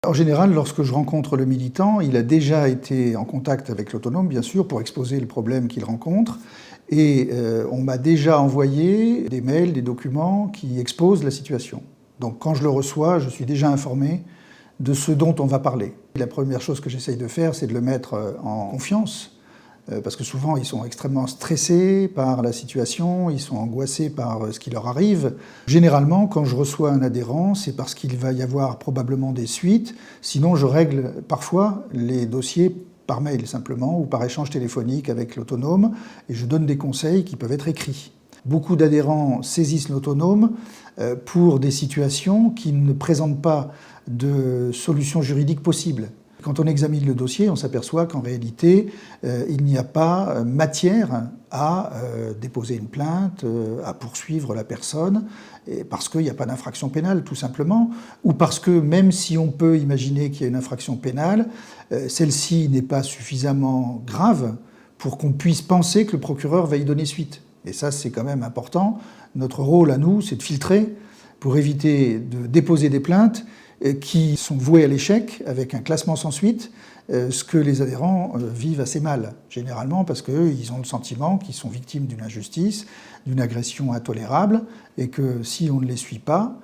En général, lorsque je rencontre le militant, il a déjà été en contact avec l'autonome, bien sûr, pour exposer le problème qu'il rencontre. Et on m'a déjà envoyé des mails, des documents qui exposent la situation. Donc quand je le reçois, je suis déjà informé de ce dont on va parler. La première chose que j'essaye de faire, c'est de le mettre en confiance, parce que souvent ils sont extrêmement stressés par la situation, ils sont angoissés par ce qui leur arrive. Généralement, quand je reçois un adhérent, c'est parce qu'il va y avoir probablement des suites, sinon je règle parfois les dossiers par mail simplement, ou par échange téléphonique avec l'autonome, et je donne des conseils qui peuvent être écrits. Beaucoup d'adhérents saisissent l'autonome pour des situations qui ne présentent pas de solution juridique possible. Quand on examine le dossier, on s'aperçoit qu'en réalité, il n'y a pas matière à déposer une plainte, à poursuivre la personne, parce qu'il n'y a pas d'infraction pénale, tout simplement, ou parce que même si on peut imaginer qu'il y a une infraction pénale, celle-ci n'est pas suffisamment grave pour qu'on puisse penser que le procureur va y donner suite. Et ça, c'est quand même important. Notre rôle à nous, c'est de filtrer pour éviter de déposer des plaintes qui sont vouées à l'échec avec un classement sans suite, ce que les adhérents vivent assez mal, généralement parce qu'ils ont le sentiment qu'ils sont victimes d'une injustice, d'une agression intolérable, et que si on ne les suit pas,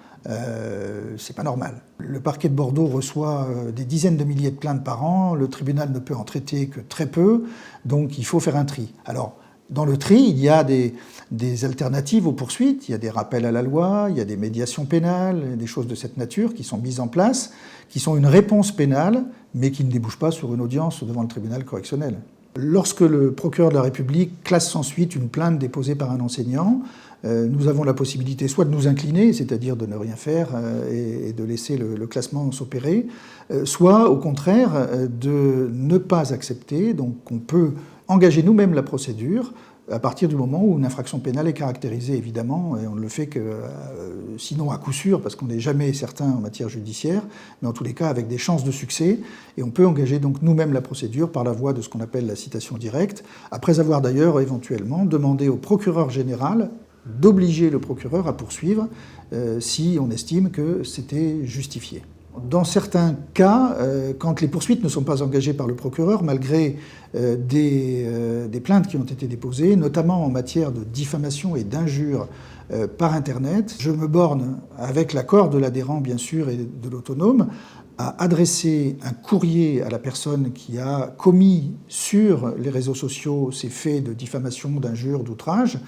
c'est pas normal. Le parquet de Bordeaux reçoit des dizaines de milliers de plaintes par an, le tribunal ne peut en traiter que très peu, donc il faut faire un tri. Alors, dans le tri, il y a des alternatives aux poursuites, il y a des rappels à la loi, il y a des médiations pénales, des choses de cette nature qui sont mises en place, qui sont une réponse pénale, mais qui ne débouchent pas sur une audience devant le tribunal correctionnel. Lorsque le procureur de la République classe sans suite une plainte déposée par un enseignant, nous avons la possibilité soit de nous incliner, c'est-à-dire de ne rien faire et de laisser le classement s'opérer, soit au contraire de ne pas accepter. Donc on peut engager nous-mêmes la procédure à partir du moment où une infraction pénale est caractérisée, évidemment, et on ne le fait que sinon à coup sûr, parce qu'on n'est jamais certain en matière judiciaire, mais en tous les cas avec des chances de succès, et on peut engager donc nous-mêmes la procédure par la voie de ce qu'on appelle la citation directe, après avoir d'ailleurs éventuellement demandé au procureur général d'obliger le procureur à poursuivre si on estime que c'était justifié. Dans certains cas, quand les poursuites ne sont pas engagées par le procureur, malgré des plaintes qui ont été déposées, notamment en matière de diffamation et d'injures par Internet, je me borne, avec l'accord de l'adhérent bien sûr et de l'autonome, à adresser un courrier à la personne qui a commis sur les réseaux sociaux ces faits de diffamation, d'injures, d'outrage,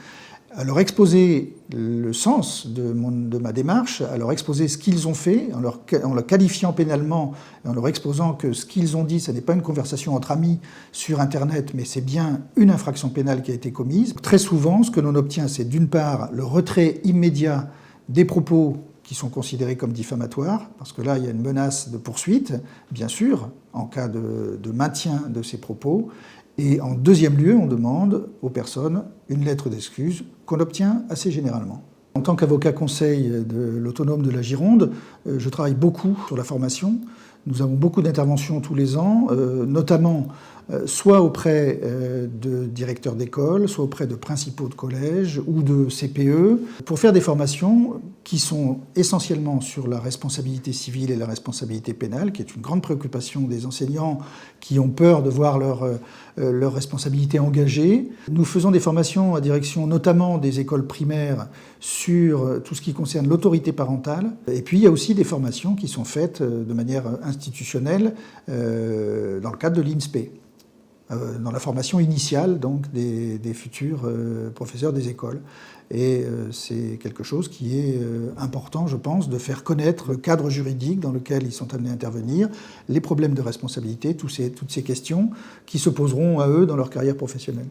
à leur exposer le sens de ma démarche, à leur exposer ce qu'ils ont fait, en leur qualifiant pénalement et en leur exposant que ce qu'ils ont dit, ce n'est pas une conversation entre amis sur Internet, mais c'est bien une infraction pénale qui a été commise. Très souvent, ce que l'on obtient, c'est d'une part le retrait immédiat des propos qui sont considérés comme diffamatoires, parce que là, il y a une menace de poursuite, bien sûr, en cas de maintien de ces propos. Et en deuxième lieu, on demande aux personnes une lettre d'excuse qu'on obtient assez généralement. En tant qu'avocat conseil de l'autonome de la Gironde, je travaille beaucoup sur la formation. Nous avons beaucoup d'interventions tous les ans, notamment soit auprès de directeurs d'école, soit auprès de principaux de collège ou de CPE, pour faire des formations qui sont essentiellement sur la responsabilité civile et la responsabilité pénale, qui est une grande préoccupation des enseignants qui ont peur de voir leur responsabilité engagée. Nous faisons des formations à direction notamment des écoles primaires sur tout ce qui concerne l'autorité parentale. Et puis il y a aussi des formations qui sont faites de manière institutionnelle dans le cadre de l'INSPE, dans la formation initiale donc, des futurs professeurs des écoles. Et c'est quelque chose qui est important, je pense, de faire connaître le cadre juridique dans lequel ils sont amenés à intervenir, les problèmes de responsabilité, toutes ces questions qui se poseront à eux dans leur carrière professionnelle.